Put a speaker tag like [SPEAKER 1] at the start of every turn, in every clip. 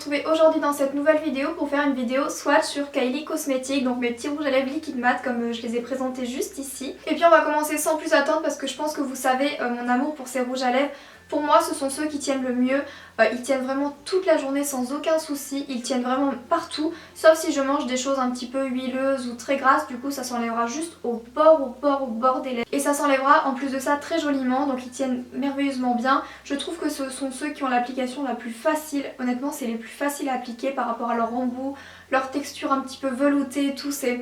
[SPEAKER 1] retrouver aujourd'hui dans cette nouvelle vidéo pour faire une vidéo swatch sur Kylie Cosmetics, donc mes petits rouges à lèvres liquide mat comme je les ai présentés juste ici. Et puis on va commencer sans plus attendre parce que je pense que vous savez mon amour pour ces rouges à lèvres. Pour moi ce sont ceux qui tiennent le mieux, ils tiennent vraiment toute la journée sans aucun souci, ils tiennent vraiment partout, sauf si je mange des choses un petit peu huileuses ou très grasses, du coup ça s'enlèvera juste au bord des lèvres. Et ça s'enlèvera en plus de ça très joliment, donc ils tiennent merveilleusement bien. Je trouve que ce sont ceux qui ont l'application la plus facile, honnêtement c'est les plus faciles à appliquer par rapport à leur embout, leur texture un petit peu veloutée et tout, c'est...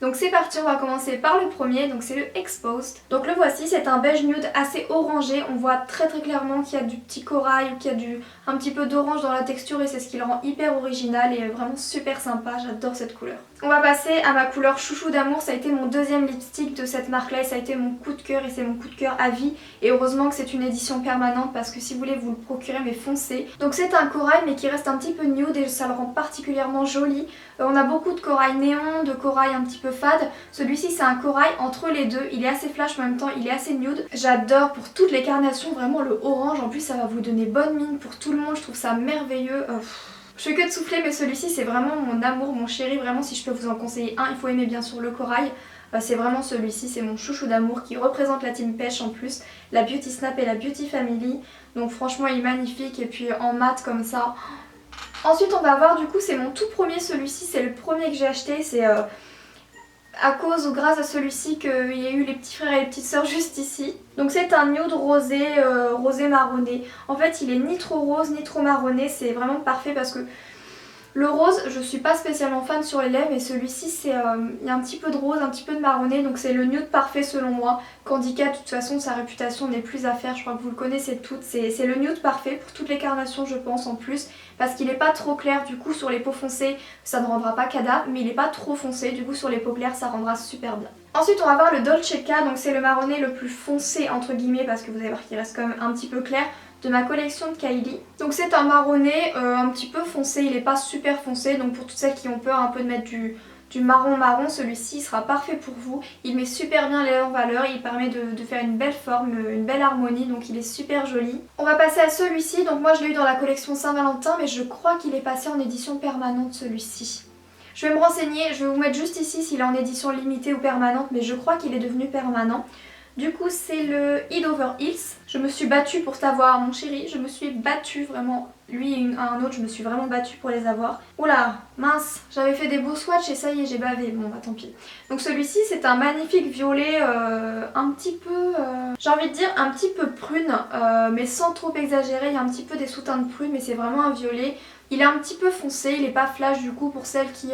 [SPEAKER 1] Donc c'est parti, on va commencer par le premier, donc c'est le Exposed. Donc le voici, c'est un beige nude assez orangé, on voit très clairement qu'il y a du petit corail ou qu'il y a un petit peu d'orange dans la texture et c'est ce qui le rend hyper original et vraiment super sympa, j'adore cette couleur. On va passer à ma couleur chouchou d'amour, ça a été mon deuxième lipstick de cette marque là et ça a été mon coup de cœur et c'est mon coup de cœur à vie. Et heureusement que c'est une édition permanente parce que si vous voulez vous le procurer mais foncez. Donc c'est un corail mais qui reste un petit peu nude et ça le rend particulièrement joli. On a beaucoup de corail néon, de corail un petit peu fade. Celui-ci c'est un corail entre les deux, il est assez flash en même temps, il est assez nude. J'adore pour toutes les carnations vraiment le orange, en plus ça va vous donner bonne mine pour tout le monde, je trouve ça merveilleux. Je fais que de souffler mais celui-ci c'est vraiment mon amour, mon chéri, vraiment si je peux vous en conseiller un, il faut aimer bien sûr le corail. C'est vraiment celui-ci, c'est mon chouchou d'amour qui représente la team pêche en plus, la Beauty Snap et la Beauty Family. Donc franchement il est magnifique et puis en mat comme ça. Ensuite on va voir du coup c'est mon tout premier, celui-ci c'est le premier que j'ai acheté, c'est à cause ou grâce à celui-ci qu'il y a eu les petits frères et les petites sœurs juste ici. Donc c'est un nude rosé, rosé marronné. En fait il est ni trop rose ni trop marronné, c'est vraiment parfait parce que le rose je suis pas spécialement fan sur les lèvres et celui-ci c'est il y a un petit peu de rose, un petit peu de marronné, donc c'est le nude parfait selon moi. Candica de toute façon sa réputation n'est plus à faire, je crois que vous le connaissez toutes, c'est le nude parfait pour toutes les carnations je pense en plus, parce qu'il n'est pas trop clair, du coup sur les peaux foncées ça ne rendra pas cada, mais il n'est pas trop foncé, du coup sur les peaux claires ça rendra super bien. Ensuite on va voir le Dolce K, donc c'est le marronné le plus foncé entre guillemets parce que vous allez voir qu'il reste quand même un petit peu clair, de ma collection de Kylie. Donc c'est un marronné un petit peu foncé, il n'est pas super foncé, donc pour toutes celles qui ont peur un peu de mettre du marron, celui-ci sera parfait pour vous. Il met super bien les lèvres en valeur, il permet de faire une belle forme, une belle harmonie, donc il est super joli. On va passer à celui-ci, donc moi je l'ai eu dans la collection Saint-Valentin, mais je crois qu'il est passé en édition permanente celui-ci. Je vais me renseigner, je vais vous mettre juste ici s'il est en édition limitée ou permanente, mais je crois qu'il est devenu permanent. Du coup c'est le Head Over Heels. Je me suis battue pour savoir, mon chéri, je me suis battue vraiment. Lui et un autre, je me suis vraiment battue pour les avoir. Oula, mince, j'avais fait des beaux swatchs et ça y est, j'ai bavé. Bon bah tant pis. Donc celui-ci c'est un magnifique violet un petit peu, j'ai envie de dire un petit peu prune, mais sans trop exagérer. Il y a un petit peu des sous-teintes de prune mais c'est vraiment un violet. Il est un petit peu foncé, il n'est pas flash du coup pour celles qui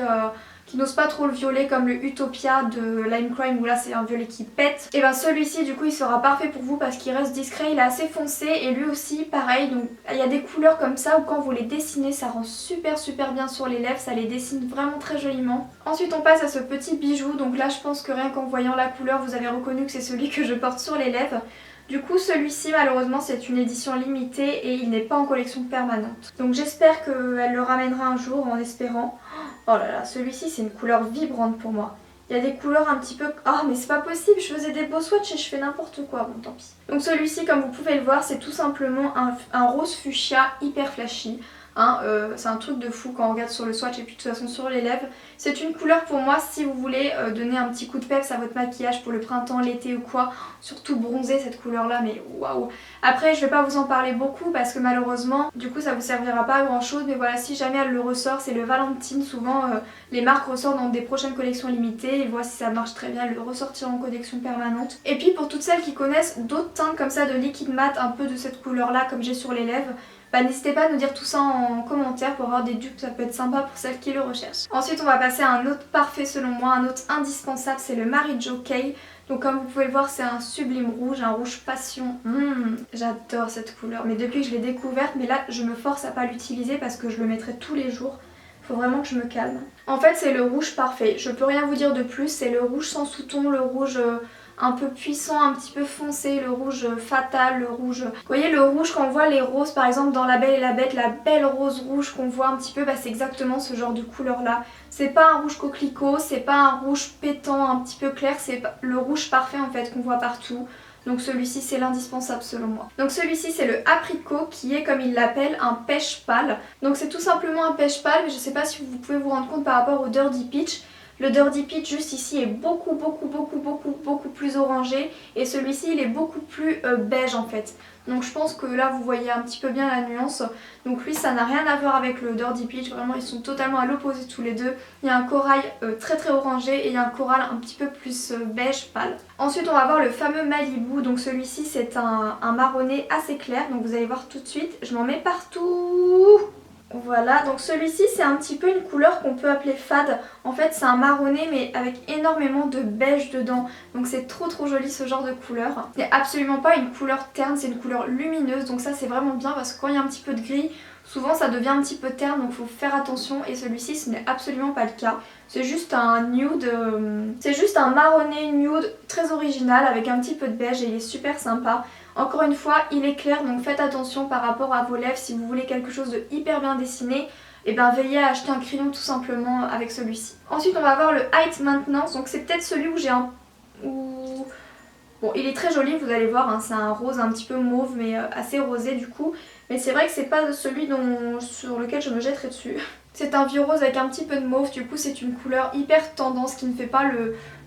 [SPEAKER 1] n'osent pas trop le violet comme le Utopia de Lime Crime où là c'est un violet qui pète. Et ben celui-ci du coup il sera parfait pour vous parce qu'il reste discret, il est assez foncé et lui aussi pareil. Donc il y a des couleurs comme ça où quand vous les dessinez ça rend super bien sur les lèvres, ça les dessine vraiment très joliment. Ensuite on passe à ce petit bijou, donc là je pense que rien qu'en voyant la couleur vous avez reconnu que c'est celui que je porte sur les lèvres. Du coup celui-ci malheureusement c'est une édition limitée et il n'est pas en collection permanente. Donc j'espère qu'elle le ramènera un jour en espérant. Oh là là, celui-ci c'est une couleur vibrante pour moi. Il y a des couleurs un petit peu... Ah mais c'est pas possible, je faisais des beaux swatchs et je fais n'importe quoi, bon tant pis. Donc celui-ci comme vous pouvez le voir c'est tout simplement un rose fuchsia hyper flashy. Hein, c'est un truc de fou quand on regarde sur le swatch et puis de toute façon sur les lèvres. C'est une couleur pour moi si vous voulez donner un petit coup de peps à votre maquillage pour le printemps, l'été ou quoi. Surtout bronzer cette couleur là, mais waouh. Après je vais pas vous en parler beaucoup parce que malheureusement du coup ça vous servira pas à grand chose. Mais voilà, si jamais elle le ressort, c'est le Valentine. Souvent les marques ressortent dans des prochaines collections limitées et voient si ça marche très bien, le ressortir en collection permanente. Et puis pour toutes celles qui connaissent d'autres teintes comme ça de liquide mat un peu de cette couleur là comme j'ai sur les lèvres, bah, n'hésitez pas à nous dire tout ça en commentaire pour avoir des dupes, ça peut être sympa pour celles qui le recherchent. Ensuite on va passer à un autre parfait selon moi, un autre indispensable, c'est le Mary Jo Kay. Donc comme vous pouvez le voir c'est un sublime rouge, un rouge passion. J'adore cette couleur, mais depuis que je l'ai découverte, mais là je me force à pas l'utiliser parce que je le mettrai tous les jours. Faut vraiment que je me calme. En fait c'est le rouge parfait, je peux rien vous dire de plus, c'est le rouge sans sous-ton, le rouge... un peu puissant, un petit peu foncé, le rouge fatal, le rouge... Vous voyez le rouge quand on voit les roses par exemple dans La Belle et la Bête, la belle rose rouge qu'on voit un petit peu, bah c'est exactement ce genre de couleur là. C'est pas un rouge coquelicot, c'est pas un rouge pétant un petit peu clair, c'est le rouge parfait en fait qu'on voit partout. Donc celui-ci c'est l'indispensable selon moi. Donc celui-ci c'est le apricot qui est comme il l'appelle un pêche pâle. Donc c'est tout simplement un pêche pâle, mais je sais pas si vous pouvez vous rendre compte par rapport au Dirty Peach. Le Dirty Peach juste ici est beaucoup plus orangé et celui-ci il est beaucoup plus beige en fait. Donc je pense que là vous voyez un petit peu bien la nuance. Donc lui ça n'a rien à voir avec le Dirty Peach, vraiment ils sont totalement à l'opposé tous les deux. Il y a un corail très orangé et il y a un coral un petit peu plus beige pâle. Ensuite on va voir le fameux Malibu, donc celui-ci c'est un marronné assez clair, donc vous allez voir tout de suite, je m'en mets partout. Voilà, donc celui-ci c'est un petit peu une couleur qu'on peut appeler fade. En fait c'est un marronné mais avec énormément de beige dedans. Donc c'est trop joli ce genre de couleur. C'est absolument pas une couleur terne, c'est une couleur lumineuse. Donc ça c'est vraiment bien parce que quand il y a un petit peu de gris, souvent ça devient un petit peu terne. Donc il faut faire attention et celui-ci ce n'est absolument pas le cas. C'est juste un nude, c'est juste un marronné nude très original avec un petit peu de beige et il est super sympa. Encore une fois, il est clair, donc faites attention par rapport à vos lèvres. Si vous voulez quelque chose de hyper bien dessiné, et bien veillez à acheter un crayon tout simplement avec celui-ci. Ensuite, on va voir le Height Maintenance. Donc c'est peut-être celui où j'ai un... Bon, il est très joli, vous allez voir, hein, c'est un rose un petit peu mauve, mais assez rosé du coup. Mais c'est vrai que c'est pas celui sur lequel je me jetterai dessus. C'est un vieux rose avec un petit peu de mauve, du coup c'est une couleur hyper tendance qui ne fait pas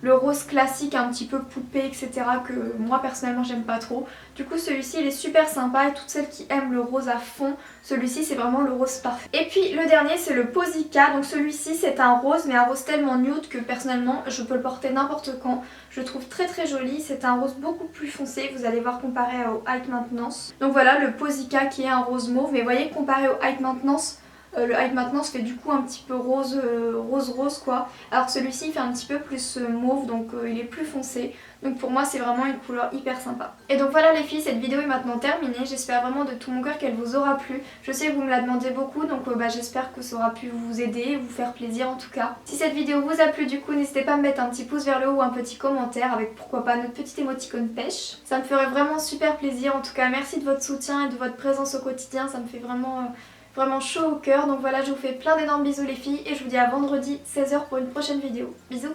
[SPEAKER 1] le rose classique un petit peu poupée etc. que moi personnellement j'aime pas trop. Du coup celui-ci il est super sympa et toutes celles qui aiment le rose à fond, celui-ci c'est vraiment le rose parfait. Et puis le dernier c'est le Posika, donc celui-ci c'est un rose mais un rose tellement nude que personnellement je peux le porter n'importe quand. Je le trouve très joli, c'est un rose beaucoup plus foncé, vous allez voir comparé au Height Maintenance. Donc voilà le Posika qui est un rose mauve, mais vous voyez comparé au Height Maintenance, le Height Maintenance fait du coup un petit peu rose quoi. Alors celui-ci il fait un petit peu plus mauve, donc il est plus foncé. Donc pour moi c'est vraiment une couleur hyper sympa. Et donc voilà les filles, cette vidéo est maintenant terminée. J'espère vraiment de tout mon cœur qu'elle vous aura plu. Je sais que vous me la demandez beaucoup, donc j'espère que ça aura pu vous aider, vous faire plaisir en tout cas. Si cette vidéo vous a plu du coup, n'hésitez pas à me mettre un petit pouce vers le haut ou un petit commentaire avec pourquoi pas notre petite émoticône pêche. Ça me ferait vraiment super plaisir. En tout cas merci de votre soutien et de votre présence au quotidien, ça me fait vraiment chaud au cœur. Donc voilà, je vous fais plein d'énormes bisous les filles et je vous dis à vendredi 16 h pour une prochaine vidéo. Bisous.